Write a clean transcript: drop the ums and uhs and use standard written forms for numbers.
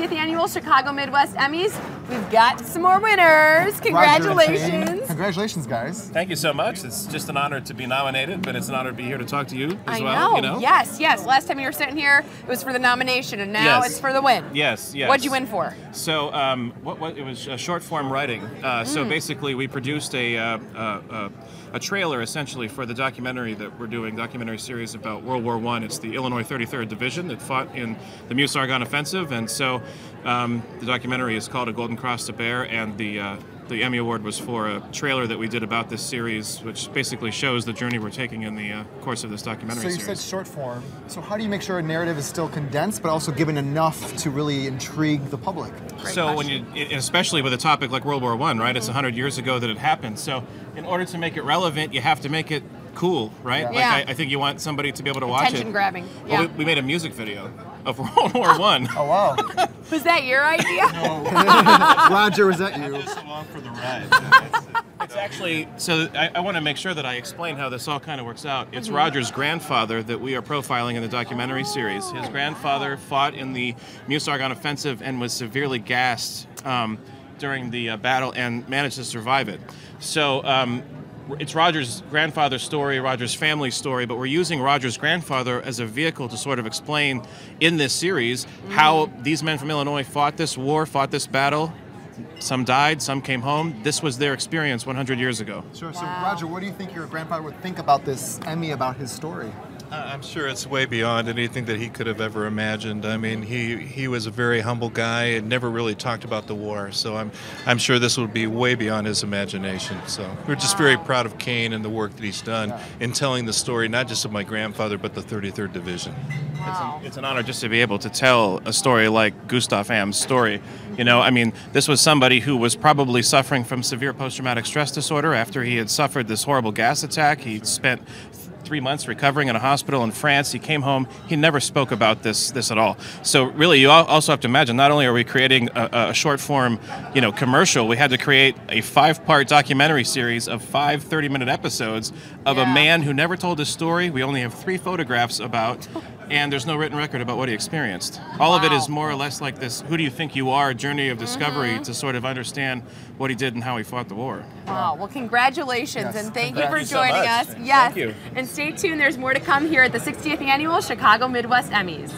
60th Annual Chicago Midwest Emmys. We've got some more winners. Congratulations. Congratulations, guys. Thank you so much. It's just an honor to be nominated, but it's an honor to be here to talk to you as I well. know. You know? Yes, yes. Last time you were sitting here, it was for the nomination, and now it's for the win. Yes, yes. What'd you win for? So, it was short form writing. So basically, we produced a trailer essentially for the documentary that we're doing, documentary series about World War I. It's the Illinois 33rd Division that fought in the Meuse-Argonne Offensive, and so the documentary is called A Golden Cross to Bear, and the Emmy Award was for a trailer that we did about this series, which basically shows the journey we're taking in the course of this documentary series. So you said short form. So how do you make sure a narrative is still condensed, but also given enough to really intrigue the public? So when you, especially with a topic like World War I, right? It's 100 years ago that it happened. So in order to make it relevant, you have to make it cool, right? Yeah. Like I think you want somebody to be able to watch it. Attention grabbing. Well, Yeah. we made a music video of World War I. Oh, wow. Was that your idea? Roger, was that you? Just along for the ride. It's actually, so I want to make sure that I explain how this all kind of works out. It's Roger's grandfather that we are profiling in the documentary series. His grandfather fought in the Meuse-Argonne Offensive and was severely gassed during the battle and managed to survive it. So it's Roger's grandfather's story, Roger's family story, but we're using Roger's grandfather as a vehicle to sort of explain in this series how these men from Illinois fought this war, fought this battle. Some died, some came home. This was their experience 100 years ago. Sure. So, Roger, what do you think your grandfather would think about this Emmy, about his story? I'm sure it's way beyond anything that he could have ever imagined. I mean, he was a very humble guy and never really talked about the war. So I'm sure this would be way beyond his imagination. So we're just very proud of Kane and the work that he's done in telling the story, not just of my grandfather, but the 33rd Division. Wow. It's an honor just to be able to tell a story like Gustav Ham's story. You know, I mean, this was somebody who was probably suffering from severe post-traumatic stress disorder after he had suffered this horrible gas attack. He spent 3 months recovering in a hospital in France. He came home. He never spoke about this at all. So really, you also have to imagine, not only are we creating a short form, commercial, we had to create a 5-part documentary series of 5 30-minute episodes of a man who never told his story. We only have 3 photographs about, and there's no written record about what he experienced. All of it is more or less like this who do you think you are journey of discovery to sort of understand what he did and how he fought the war. Wow. Well, congratulations, and thank you for so joining much. us. Yes. Thank you. And stay tuned. There's more to come here at the 60th Annual Chicago Midwest Emmys.